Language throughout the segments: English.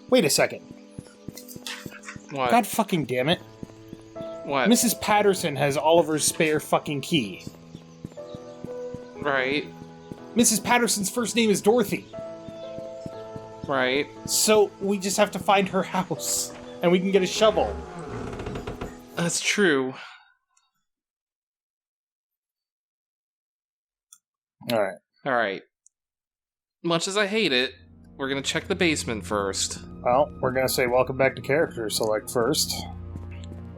Wait a second. What? God fucking damn it. What? Mrs. Patterson has Oliver's spare fucking key. Right. Mrs. Patterson's first name is Dorothy. Right. So we just have to find her house. And we can get a shovel. That's true. Alright. Much as I hate it, we're gonna check the basement first. Well, we're gonna say welcome back to CharacterSelect first.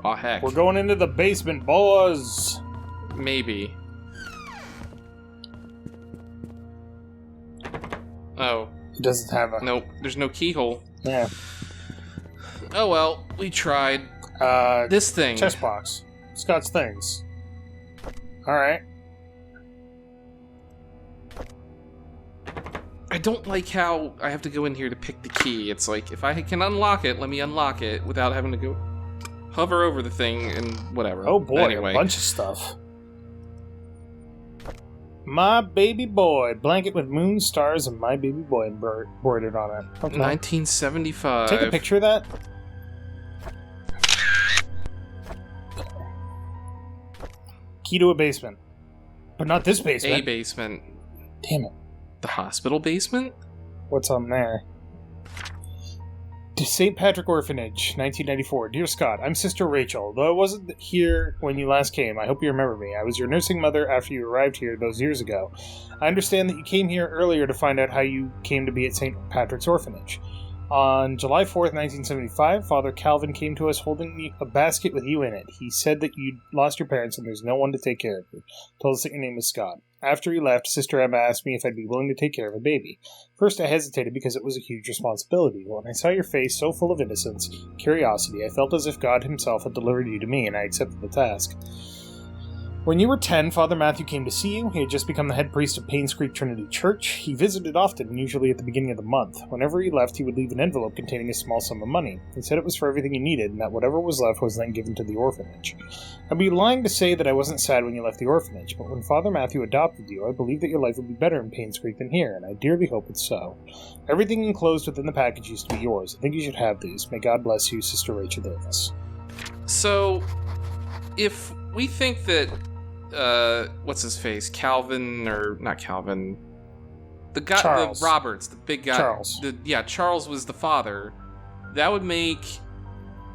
Aw, heck. We're going into the basement, boys! Maybe. Oh. It doesn't have a... Nope, there's no keyhole. Yeah. Oh well, we tried. This thing. Chest box. Scott's things. Alright. I don't like how I have to go in here to pick the key. It's like, if I can unlock it, let me unlock it without having to go hover over the thing and whatever. Oh boy, anyway. A bunch of stuff. My baby boy. Blanket with moon, stars, and my baby boy embroidered on it. Okay. 1975. Take a picture of that. Key to a basement. But not this basement. A basement. Damn it. The hospital basement? What's on there? To St. Patrick Orphanage, 1994. Dear Scott, I'm Sister Rachel. Though I wasn't here when you last came, I hope you remember me. I was your nursing mother after you arrived here those years ago. I understand that you came here earlier to find out how you came to be at St. Patrick's Orphanage. On July 4th, 1975, Father Calvin came to us holding a basket with you in it. He said that you'd lost your parents and there's no one to take care of you. Told us that your name was Scott. After he left, Sister Emma asked me if I'd be willing to take care of a baby. First, I hesitated because it was a huge responsibility. When I saw your face so full of innocence, curiosity, I felt as if God himself had delivered you to me, and I accepted the task. When you were 10, Father Matthew came to see you. He had just become the head priest of Painscreek Trinity Church. He visited often, usually at the beginning of the month. Whenever he left, he would leave an envelope containing a small sum of money. He said it was for everything you needed, and that whatever was left was then given to the orphanage. I'd be lying to say that I wasn't sad when you left the orphanage, but when Father Matthew adopted you, I believed that your life would be better in Painscreek than here, and I dearly hope it's so. Everything enclosed within the package used to be yours. I think you should have these. May God bless you, Sister Rachel Davis. So, if we think that what's his face? Calvin, or not Calvin. The guy, Charles. the Roberts, the big guy. Charles. Charles was the father. That would make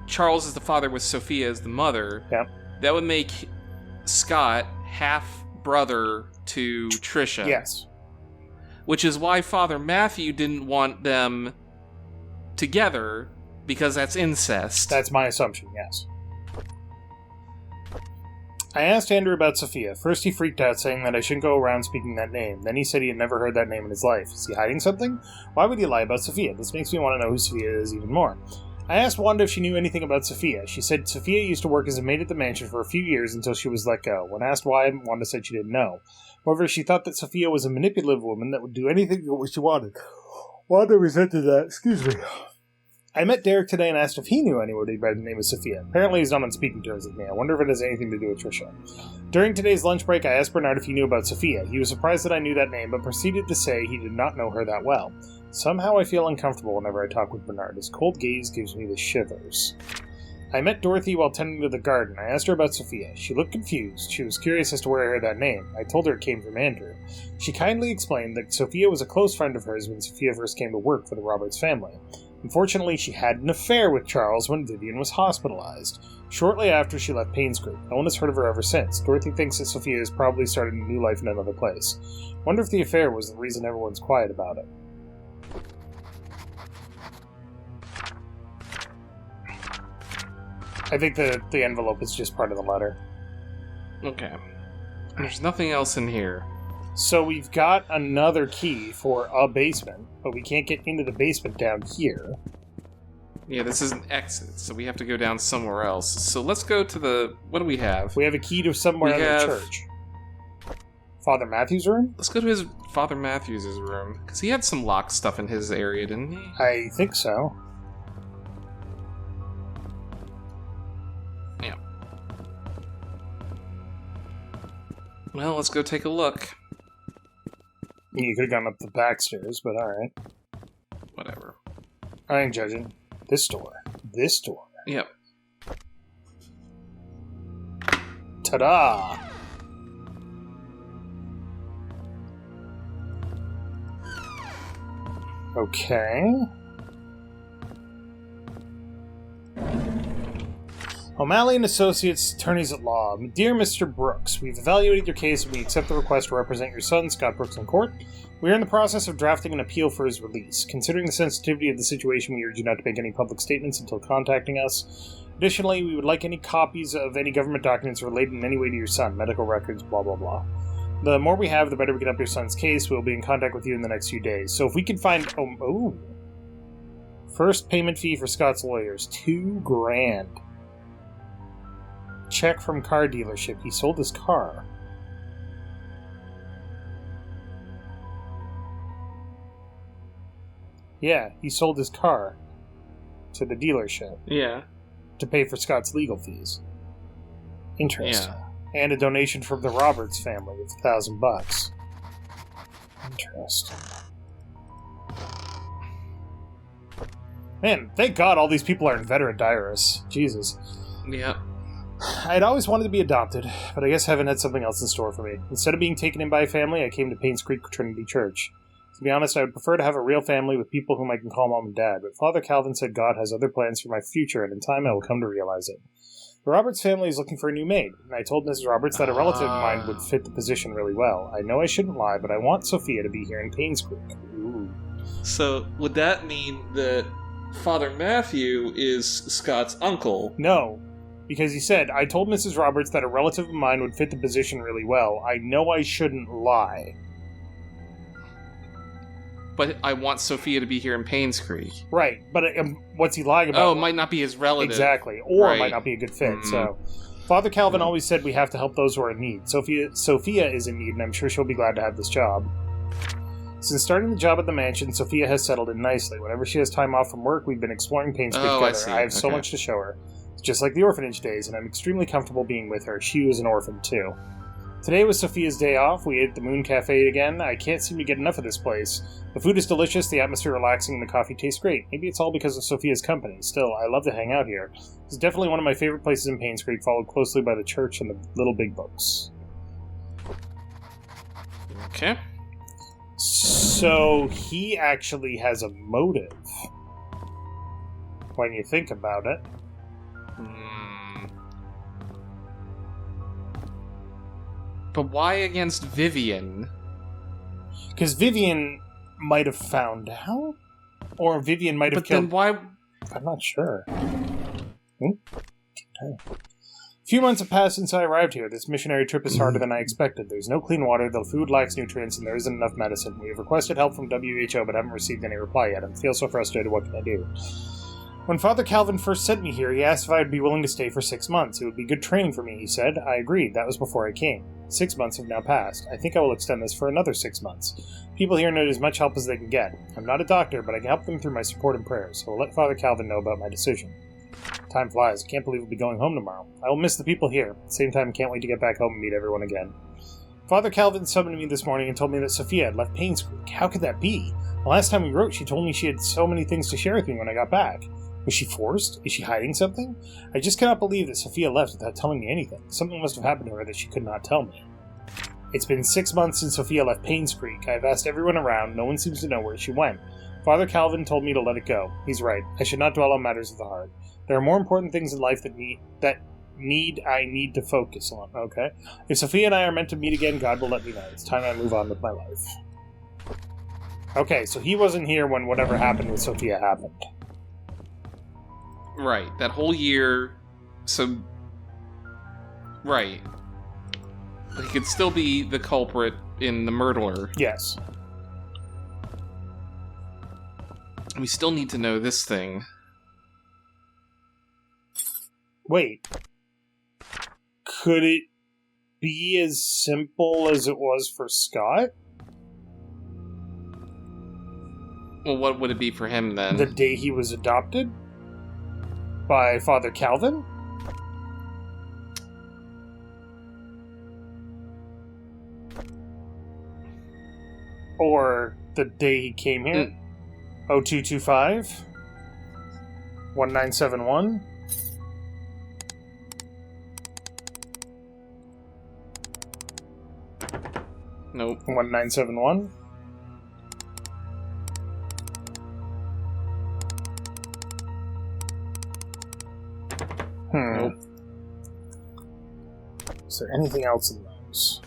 Charles as the father with Sophia as the mother. Yep. That would make Scott half brother to Trisha. Yes. Which is why Father Matthew didn't want them together, because that's incest. That's my assumption, yes. I asked Andrew about Sophia. First he freaked out, saying that I shouldn't go around speaking that name. Then he said he had never heard that name in his life. Is he hiding something? Why would he lie about Sophia? This makes me want to know who Sophia is even more. I asked Wanda if she knew anything about Sophia. She said Sophia used to work as a maid at the mansion for a few years until she was let go. When asked why, Wanda said she didn't know. However, she thought that Sophia was a manipulative woman that would do anything she wanted. Wanda resented that. Excuse me. I met Derek today and asked if he knew anybody by the name of Sophia. Apparently he's not on speaking terms with me. I wonder if it has anything to do with Trisha. During today's lunch break, I asked Bernard if he knew about Sophia. He was surprised that I knew that name, but proceeded to say he did not know her that well. Somehow I feel uncomfortable whenever I talk with Bernard. His cold gaze gives me the shivers. I met Dorothy while tending to the garden. I asked her about Sophia. She looked confused. She was curious as to where I heard that name. I told her it came from Andrew. She kindly explained that Sophia was a close friend of hers when Sophia first came to work for the Roberts family. Unfortunately, she had an affair with Charles when Vivian was hospitalized. Shortly after, she left Painscreek. No one has heard of her ever since. Dorothy thinks that Sophia has probably started a new life in another place. Wonder if the affair was the reason everyone's quiet about it. I think the envelope is just part of the letter. Okay. There's nothing else in here. So we've got another key for a basement, but we can't get into the basement down here. Yeah, this is an exit, so we have to go down somewhere else. So let's go to the... What do we have? We have a key to somewhere in the church. Father Matthew's room? Let's go to his Father Matthew's room, because he had some locked stuff in his area, didn't he? I think so. Yeah. Well, let's go take a look. You could have gone up the back stairs, but alright. Whatever. I ain't judging. This door. Yep. Ta-da! Okay. O'Malley and Associates, attorneys at law. Dear Mr. Brooks, we've evaluated your case and we accept the request to represent your son, Scott Brooks, in court. We are in the process of drafting an appeal for his release. Considering the sensitivity of the situation, we urge you not to make any public statements until contacting us. Additionally, we would like any copies of any government documents related in any way to your son, medical records, blah blah blah. The more we have, the better we can help your son's case. We'll be in contact with you in the next few days. So if we can find... First payment fee for Scott's lawyers, $2,000. Check from car dealership. He sold his car. Yeah, he sold his car to the dealership. Yeah. To pay for Scott's legal fees. Interesting. Yeah. And a donation from the Roberts family of $1,000. Interesting. Man, thank God all these people are inveterate diarists. Jesus. Yeah. I'd always wanted to be adopted, but I guess heaven had something else in store for me. Instead of being taken in by a family, I came to Painscreek Trinity Church. To be honest, I would prefer to have a real family with people whom I can call Mom and Dad, but Father Calvin said God has other plans for my future, and in time I will come to realize it. The Roberts family is looking for a new maid, and I told Mrs. Roberts that a relative of mine would fit the position really well. I know I shouldn't lie, but I want Sophia to be here in Painscreek. Ooh. So, would that mean that Father Matthew is Scott's uncle? No, because he said, I told Mrs. Roberts that a relative of mine would fit the position really well. I know I shouldn't lie. But I want Sophia to be here in Painscreek. Right, but what's he lying about? Oh, it might not be his relative. Exactly, or right. it might not be a good fit, so... Father Calvin always said we have to help those who are in need. Sophia is in need, and I'm sure she'll be glad to have this job. Since starting the job at the mansion, Sophia has settled in nicely. Whenever she has time off from work, we've been exploring Painscreek together. I have so much to show her. It's just like the orphanage days, and I'm extremely comfortable being with her. She was an orphan, too. Today was Sophia's day off. We ate at the Moon Cafe again. I can't seem to get enough of this place. The food is delicious, the atmosphere relaxing, and the coffee tastes great. Maybe it's all because of Sophia's company. Still, I love to hang out here. It's definitely one of my favorite places in Painscreek, followed closely by the church and the Little Big Books. Okay. So, he actually has a motive. When you think about it. But why against Vivian? Because Vivian might have found out? Or Vivian might have killed... Then why... I'm not sure. A few months have passed since I arrived here. This missionary trip is harder than I expected. There's no clean water, the food lacks nutrients, and there isn't enough medicine. We have requested help from WHO, but haven't received any reply yet. I feel so frustrated. What can I do? When Father Calvin first sent me here, he asked if I would be willing to stay for 6 months. It would be good training for me, he said. I agreed. That was before I came. 6 months have now passed. I think I will extend this for another 6 months. People here need as much help as they can get. I'm not a doctor, but I can help them through my support and prayers. I will let Father Calvin know about my decision. Time flies. I can't believe I'll be going home tomorrow. I will miss the people here. At the same time, I can't wait to get back home and meet everyone again. Father Calvin summoned me this morning and told me that Sophia had left Painscreek. How could that be? The last time we wrote, she told me she had so many things to share with me when I got back. Was she forced? Is she hiding something? I just cannot believe that Sophia left without telling me anything. Something must have happened to her that she could not tell me. It's been 6 months since Sophia left Painscreek. I have asked everyone around. No one seems to know where she went. Father Calvin told me to let it go. He's right. I should not dwell on matters of the heart. There are more important things in life I need to focus on. Okay? If Sophia and I are meant to meet again, God will let me know. It's time I move on with my life. Okay, so he wasn't here when whatever happened with Sophia happened. Right. That whole year... So... Right. But he could still be the culprit in the murderer. Yes. We still need to know this thing. Wait. Could it be as simple as it was for Scott? Well, what would it be for him, then? The day he was adopted? By Father Calvin? Or the day he came here? 0225? 1971. Nope. 1971. Nope. Is there anything else in those?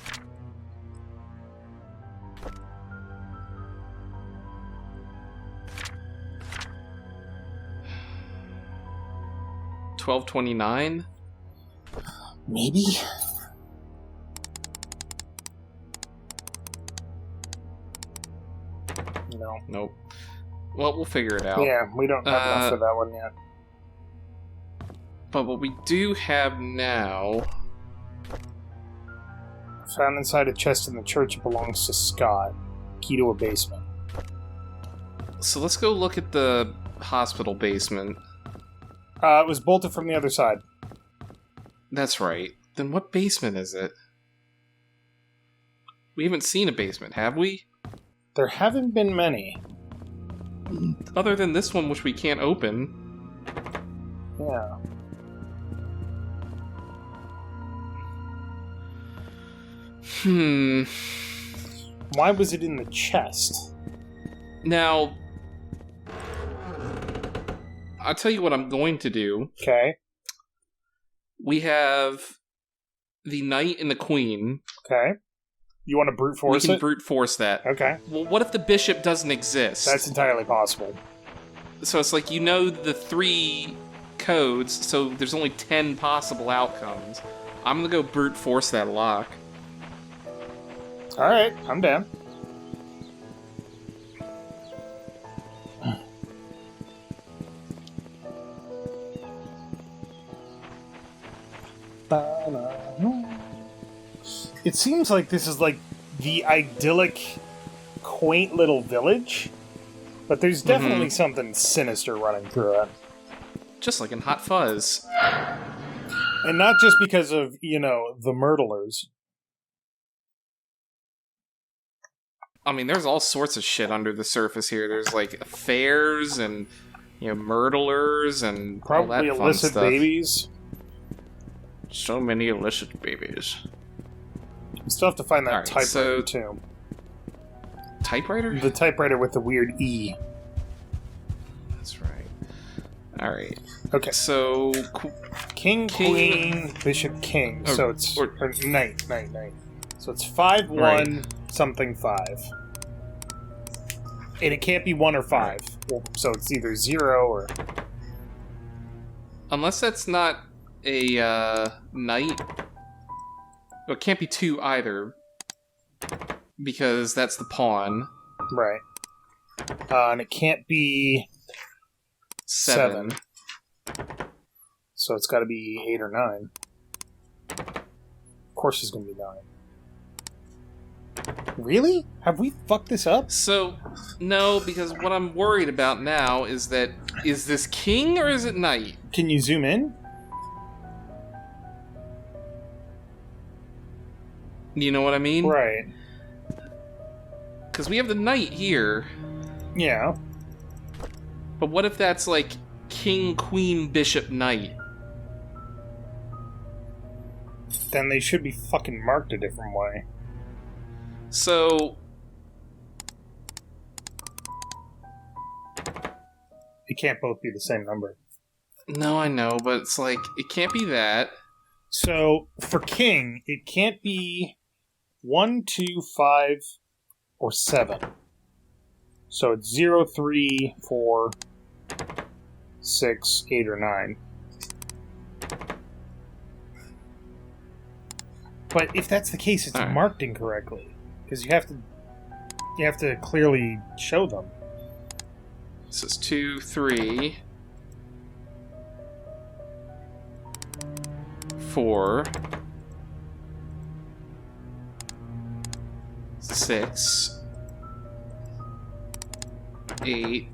$12.29. Maybe. No. Nope. Well, we'll figure it out. Yeah, we don't have enough for that one yet. But what we do have now... Found inside a chest in the church, it belongs to Scott. Key to a basement. So let's go look at the hospital basement. It was bolted from the other side. That's right. Then what basement is it? We haven't seen a basement, have we? There haven't been many. Other than this one, which we can't open. Yeah. Why was it in the chest? Now, I'll tell you what I'm going to do. Okay. We have the knight and the queen. Okay. You want to brute force it? We can brute force that. Okay. Well, what if the bishop doesn't exist? That's entirely possible. So it's like, the 3 codes, so there's only 10 possible outcomes. I'm gonna go brute force that lock. Alright, I'm down. It seems like this is like the idyllic, quaint little village, but there's definitely something sinister running through it. Just like in Hot Fuzz. And not just because of, the murderers. I mean, there's all sorts of shit under the surface here. There's like affairs and, murderers and probably all that fun illicit stuff. babies. So many illicit babies. We still have to find that Alright, typewriter, too. Typewriter? The typewriter with the weird E. That's right. Alright. Okay. So... King, Queen, Bishop, King. So it's... Or Knight. So it's 5, 1, something 5. And it can't be 1 or 5. Right. Well, so it's either 0 or... Unless that's not a knight. Well, it can't be 2 either. Because that's the pawn. Right. And it can't be... 7. So it's got to be 8 or 9. Of course it's going to be 9. Really? Have we fucked this up? So, no, because what I'm worried about now is that... Is this king or is it knight? Can you zoom in? You know what I mean? Right. Because we have the knight here. Yeah. But what if that's like king, queen, bishop, knight? Then they should be fucking marked a different way. So... It can't both be the same number. No, I know, but it's like, it can't be that. So, for king, it can't be 1, 2, 5, or 7. So it's 0, 3, 4, 6, 8, or 9. But if that's the case, it's marked incorrectly. Because you have to clearly show them. This is 2, 3, 4, 6, 8,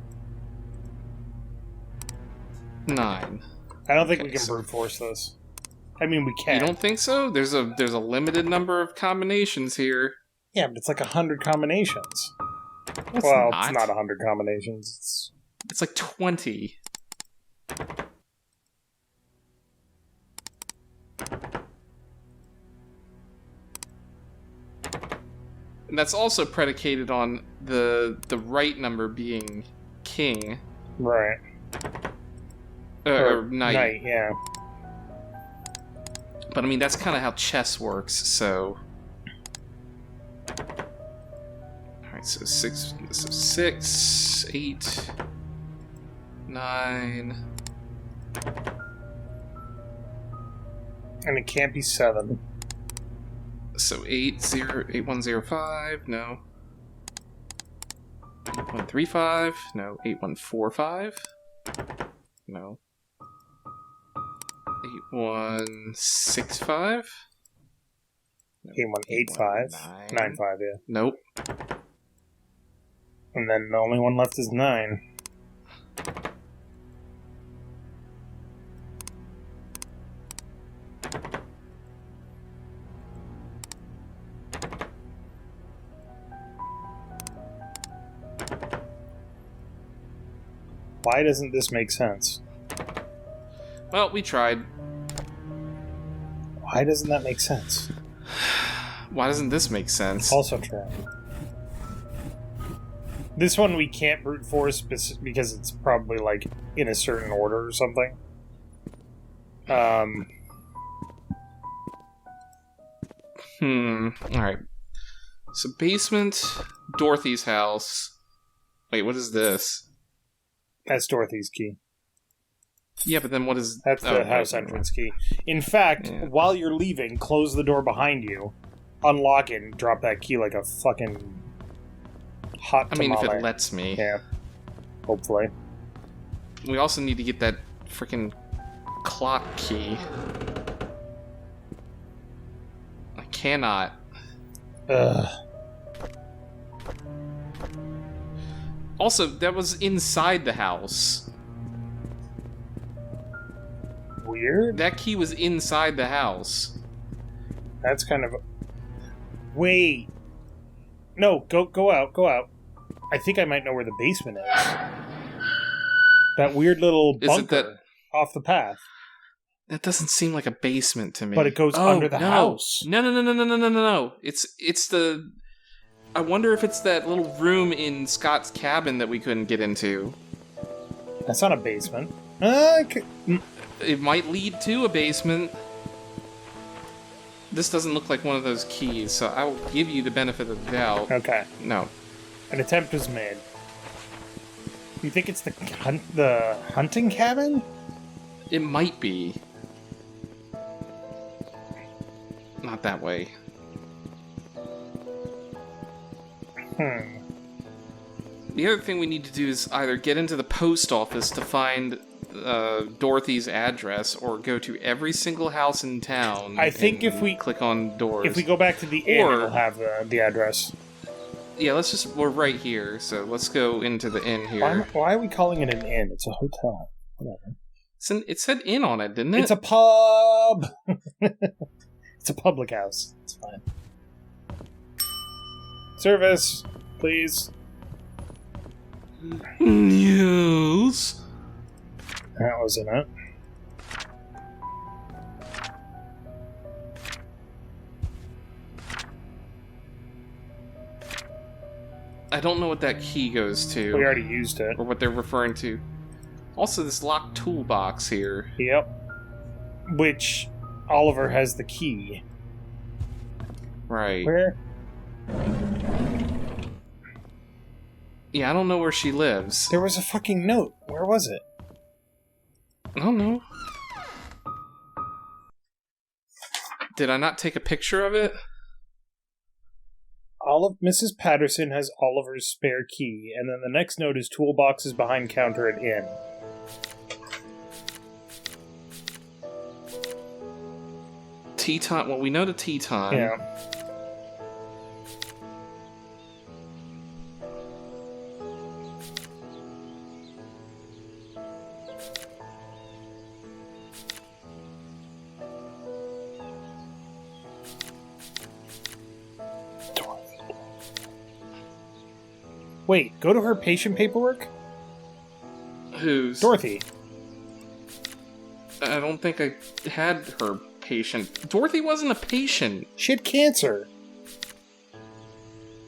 9. I don't think we can brute force this. I mean, we can. You don't think so? There's a limited number of combinations here. Yeah, but it's like 100 combinations. It's not 100 combinations. It's like 20. And that's also predicated on the right number being king. Right. Or knight. Knight, yeah. But I mean, that's kind of how chess works, so... Alright, so 6, 8, 9... And it can't be 7. So 8105, no. 8135, no. 8145, no. 8165, no. 8185. 95, yeah. Nope. And then the only one left is 9. Why doesn't this make sense? Well, we tried. Why doesn't that make sense? Why doesn't this make sense? Also try. This one we can't brute force because it's probably like in a certain order or something. Alright. So basement, Dorothy's house. Wait, what is this? That's Dorothy's key. Yeah, but then what is... That's the house entrance key. In fact, while you're leaving, close the door behind you, unlock it, and drop that key like a fucking hot tamale. I mean, if it lets me. Yeah. Hopefully. We also need to get that freaking clock key. I cannot. Ugh. Also, that was inside the house. Weird? That key was inside the house. That's kind of... Wait. No, go out. I think I might know where the basement is. That weird little bunker off the path. That doesn't seem like a basement to me. But it goes under the house. No. It's the... I wonder if it's that little room in Scott's cabin that we couldn't get into. That's not a basement. It might lead to a basement. This doesn't look like one of those keys, so I will give you the benefit of the doubt. Okay. No. An attempt was made. You think it's the hunting cabin? It might be. Not that way. The other thing we need to do is either get into the post office to find Dorothy's address, or go to every single house in town. I think if we click on doors, if we go back to the inn, it'll have the address. Yeah, we're right here, so let's go into the inn here. Why are we calling it an inn? It's a hotel. Whatever. It said inn on it, didn't it? It's a pub. It's a public house. It's fine. Service, please. News. That wasn't it. I don't know what that key goes to. We already used it. Or what they're referring to. Also, this locked toolbox here. Yep. Which Oliver has the key. Right. Where? Yeah, I don't know where she lives. There was a fucking note. Where was it? I don't know. Did I not take a picture of it? Mrs. Patterson has Oliver's spare key, and then the next note is toolboxes behind counter at inn. Tea time. Well, we know the tea time. Yeah. Wait, go to her patient paperwork? Who's? Dorothy. I don't think I had her patient. Dorothy wasn't a patient. She had cancer.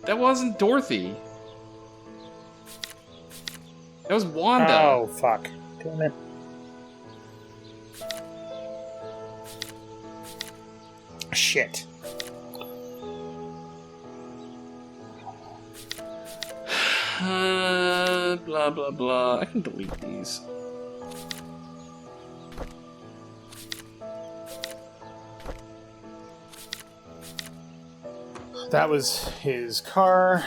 That wasn't Dorothy. That was Wanda. Oh, fuck. Damn it. Shit. Blah, blah, blah. I can delete these. That was his car.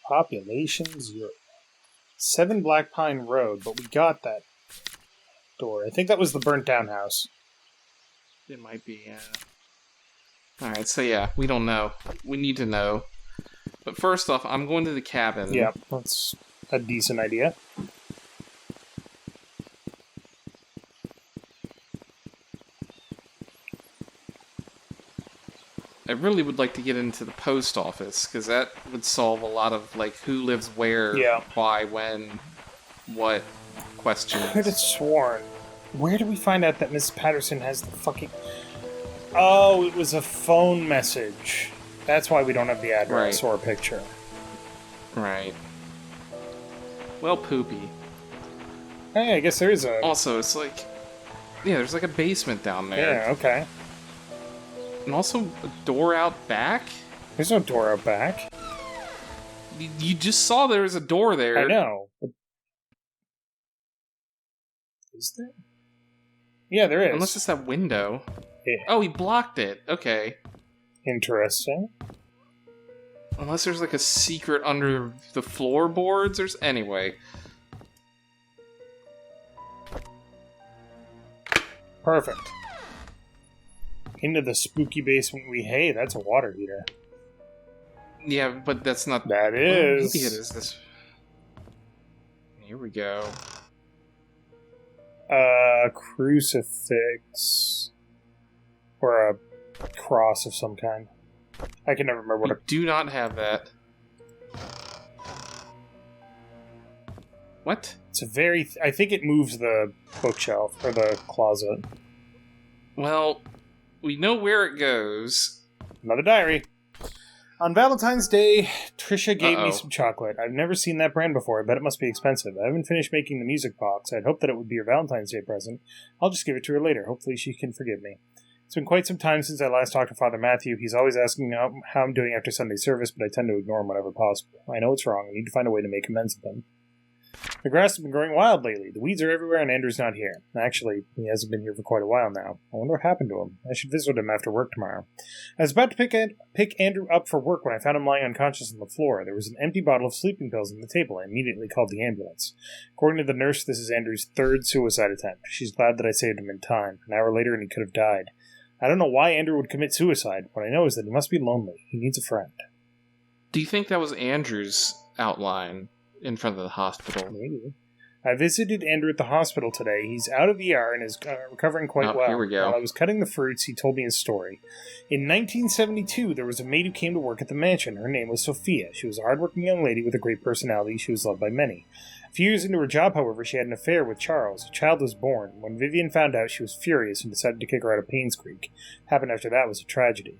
Population 0. 7 Black Pine Road, but we got that door. I think that was the burnt down house. It might be, yeah. Alright, so yeah, we don't know. We need to know. But first off, I'm going to the cabin. Yeah, that's a decent idea. I really would like to get into the post office, because that would solve a lot of, like, who lives where, why, when, what questions. I could have sworn. Where did we find out that Miss Patterson has the fucking... Oh, it was a phone message. That's why we don't have the address or a picture. Right. Well, poopy. Hey, I guess there is a... Also, it's like... Yeah, there's like a basement down there. Yeah, okay. And also a door out back? There's no door out back. You just saw there was a door there. I know. But... Is there? Yeah, there is. Unless it's that window. Yeah. Oh, he blocked it. Okay. Interesting. Unless there's like a secret under the floorboards or... Anyway. Perfect. Into the spooky basement Hey, that's a water heater. Yeah, but that's not... That is. Maybe it is this... Here we go. Crucifix. Or a cross of some kind. I can never remember what We do not have that. What? It's a very... I think it moves the bookshelf, or the closet. Well, we know where it goes. Another diary. On Valentine's Day, Trisha gave me some chocolate. I've never seen that brand before. I bet it must be expensive. I haven't finished making the music box. I'd hoped that it would be her Valentine's Day present. I'll just give it to her later. Hopefully she can forgive me. It's been quite some time since I last talked to Father Matthew. He's always asking how I'm doing after Sunday service, but I tend to ignore him whenever possible. I know it's wrong. I need to find a way to make amends with him. The grass has been growing wild lately. The weeds are everywhere and Andrew's not here. Actually, he hasn't been here for quite a while now. I wonder what happened to him. I should visit him after work tomorrow. I was about to pick Andrew up for work when I found him lying unconscious on the floor. There was an empty bottle of sleeping pills on the table. I immediately called the ambulance. According to the nurse, this is Andrew's 3rd suicide attempt. She's glad that I saved him in time. An hour later and he could have died. I don't know why Andrew would commit suicide. What I know is that he must be lonely. He needs a friend. Do you think that was Andrew's outline in front of the hospital? Maybe. I visited Andrew at the hospital today. He's out of ER and is recovering quite well. Here we go. While I was cutting the fruits, he told me his story. In 1972, there was a maid who came to work at the mansion. Her name was Sophia. She was a hardworking young lady with a great personality. She was loved by many. A few years into her job, however, she had an affair with Charles. A child was born. When Vivian found out, she was furious and decided to kick her out of Painscreek. What happened after that was a tragedy.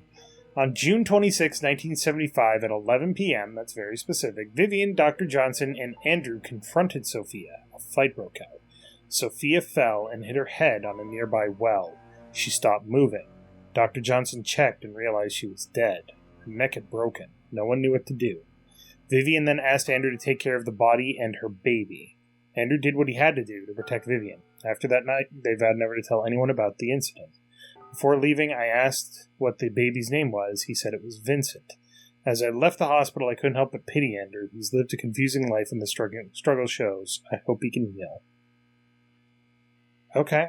On June 26, 1975, at 11 p.m., that's very specific, Vivian, Dr. Johnson, and Andrew confronted Sophia. A fight broke out. Sophia fell and hit her head on a nearby well. She stopped moving. Dr. Johnson checked and realized she was dead. Her neck had broken. No one knew what to do. Vivian then asked Andrew to take care of the body and her baby. Andrew did what he had to do to protect Vivian. After that night, they vowed never to tell anyone about the incident. Before leaving, I asked what the baby's name was. He said it was Vincent. As I left the hospital, I couldn't help but pity Andrew. He's lived a confusing life and the struggle shows. I hope he can heal. Okay.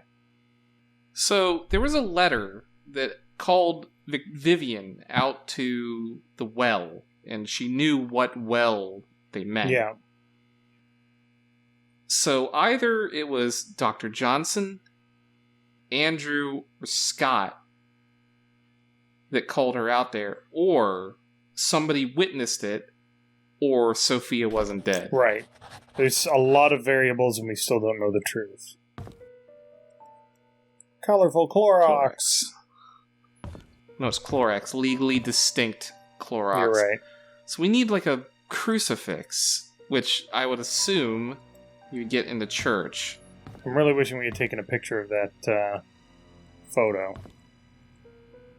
So, there was a letter that called Vivian out to the well, and she knew what well they meant. Yeah. So, either it was Dr. Johnson, Andrew, or Scott that called her out there, or somebody witnessed it, or Sophia wasn't dead. Right. There's a lot of variables and we still don't know the truth. Colorful Clorox. No, it's Clorox. Legally distinct Clorox. You're right. So we need like a crucifix, which I would assume you would get in the church. I'm really wishing we had taken a picture of that photo.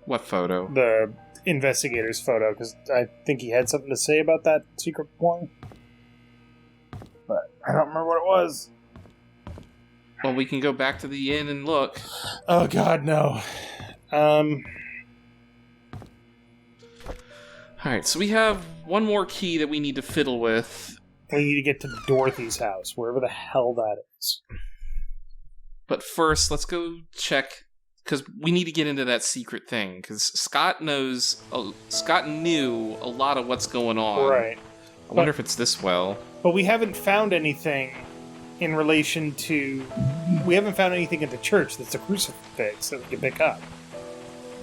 What photo? The investigator's photo, because I think he had something to say about that secret point. But I don't remember what it was. Well, we can go back to the inn and look. Oh god, no. Alright, so we have one more key that we need to fiddle with. We need to get to Dorothy's house, wherever the hell that is. But first, let's go check, because we need to get into that secret thing, because Scott knew a lot of what's going on. Right. I wonder if it's this well. But we haven't found anything in relation to... We haven't found anything at the church that's a crucifix that we can pick up.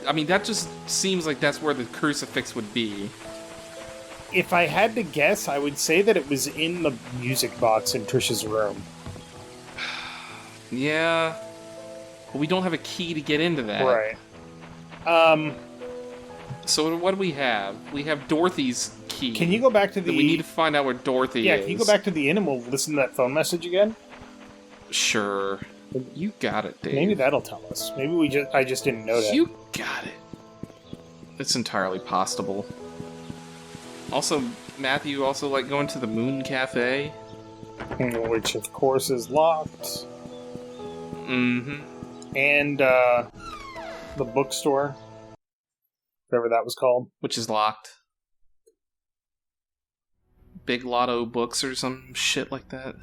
I mean, that just seems like that's where the crucifix would be. If I had to guess, I would say that it was in the music box in Trish's room. Yeah. But we don't have a key to get into that. Right. So what do we have? We have Dorothy's key. Can you go back to the... We need to find out where Dorothy is. Yeah, can you go back to the inn and we'll listen to that phone message again? Sure. You got it, Dave. Maybe that'll tell us. Maybe I just didn't know that. You got it. It's entirely possible. Also, Matthew also like going to the Moon Cafe. Which, of course, is locked. Mm-hmm. And, the bookstore. Whatever that was called. Which is locked. Big Lotto Books or some shit like that.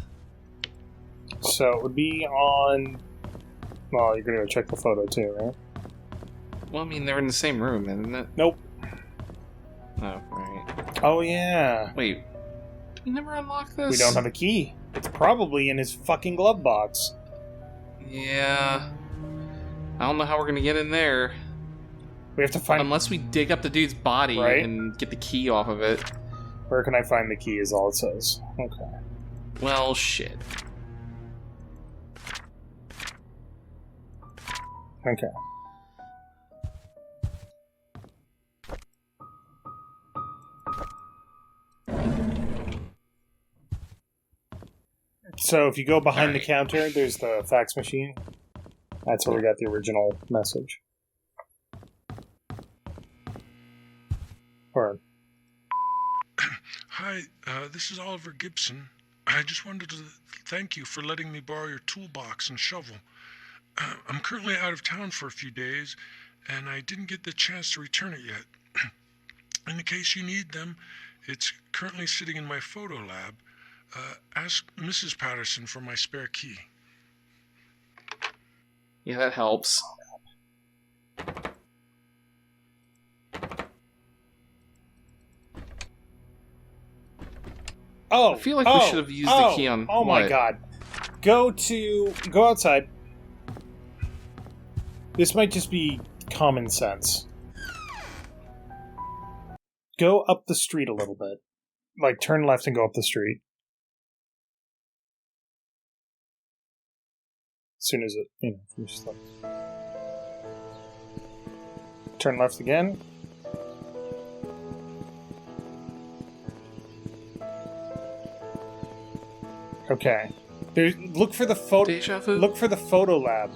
So it would be on... Well, you're gonna go check the photo too, right? Well, I mean, they're in the same room, isn't it? Nope. Oh, right. Oh, yeah. Wait. Did we never unlock this? We don't have a key. It's probably in his fucking glove box. Yeah. I don't know how we're gonna get in there. We have to find... Unless we dig up the dude's body and get the key off of it. Where can I find the key is all it says. Okay. Well, shit. Okay. So if you go behind the counter, there's the fax machine. That's where we got the original message. Or... Hi, this is Oliver Gibson. I just wanted to thank you for letting me borrow your toolbox and shovel. I'm currently out of town for a few days, and I didn't get the chance to return it yet. In the case you need them, it's currently sitting in my photo lab. Ask Mrs. Patterson for my spare key. Yeah, that helps. Oh! I feel like we should have used the key on... Oh my god. Go outside. This might just be common sense. Go up the street a little bit. Like, turn left and go up the street. As soon as it, finishes up. Turn left again. Okay. Look for the photo. Deja vu? Look for the photo lab.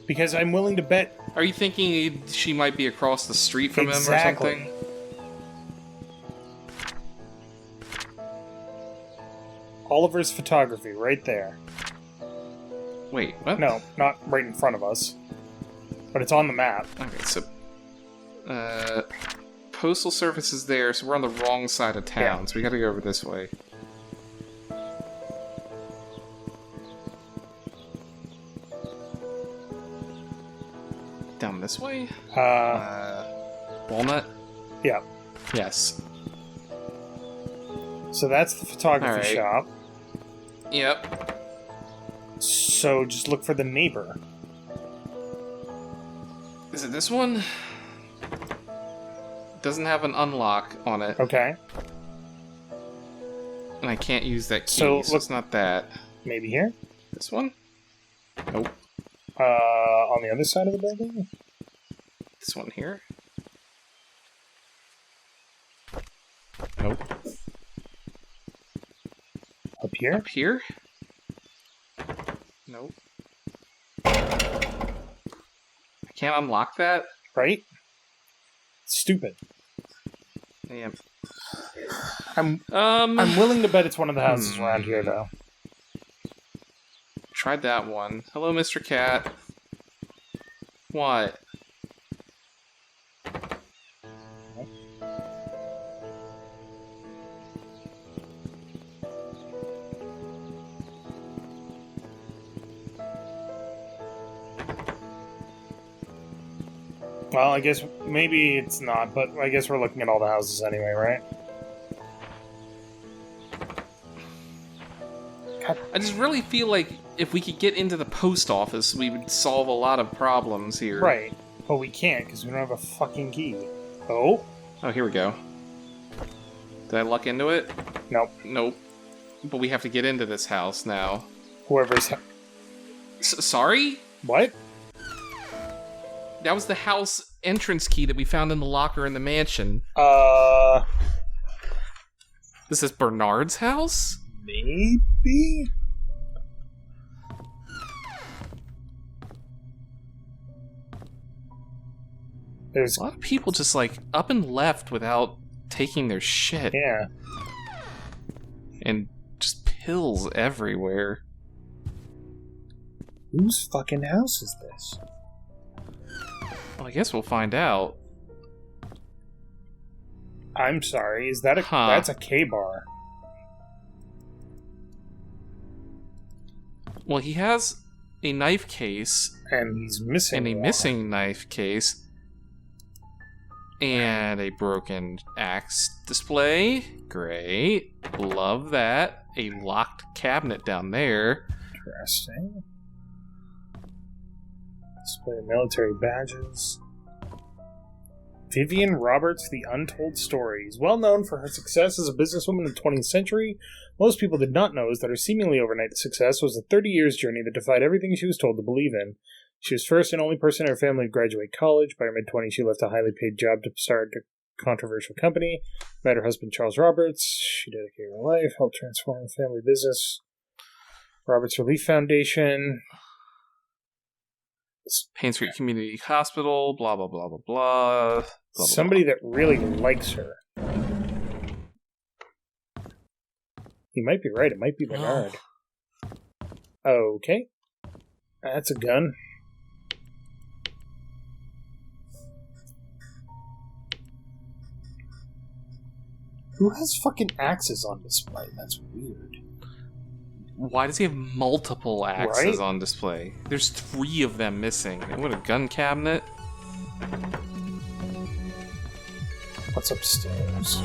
Because I'm willing to bet. Are you thinking she might be across the street from him or something? Oliver's photography, right there. Wait, what? No, not right in front of us. But it's on the map. Okay, so... Postal Service is there, so we're on the wrong side of town, so we gotta go over this way. Down this way? Walnut? Yeah. Yes. So that's the photography shop. Yep. So just look for the neighbor. Is it this one? Doesn't have an unlock on it. Okay. And I can't use that key, so it's not that. Maybe here? This one? Nope. On the other side of the building? This one here. Nope. Up here? Up here? Nope. I can't unlock that? Right? Stupid. Damn. I'm willing to bet it's one of the houses around here, though. Tried that one. Hello, Mr. Cat. What? Well, I guess maybe it's not, but I guess we're looking at all the houses anyway, right? God. I just really feel like if we could get into the post office, we would solve a lot of problems here. Right. But we can't, because we don't have a fucking key. Oh? Oh, here we go. Did I luck into it? Nope. Nope. But we have to get into this house now. Whoever's... Sorry? What? That was the house entrance key that we found in the locker in the mansion. This is Bernard's house? Maybe? There's a lot of people just, like, up and left without taking their shit. Yeah. And just pills everywhere. Whose fucking house is this? Well, I guess we'll find out. I'm sorry, is that that's a K-bar. Well, he has a knife case. And he's missing And a missing knife case. And a broken axe display. Great. Love that. A locked cabinet down there. Interesting. Display of military badges. Vivian Roberts, The Untold Stories. Well known for her success as a businesswoman in the 20th century, most people did not know is that her seemingly overnight success was a 30 years journey that defied everything she was told to believe in. She was first and only person in her family to graduate college. By her mid-20s, she left a highly paid job to start a controversial company. Met her husband, Charles Roberts. She dedicated her life, helped transform the family business. Roberts Relief Foundation. Painscreek Community Hospital, blah, blah, blah, blah, blah. Somebody that really likes her. You might be right. It might be Bernard. Okay. That's a gun. Who has fucking axes on display? That's weird. Why does he have multiple axes Right? on display? There's 3 of them missing. What, a gun cabinet? What's upstairs?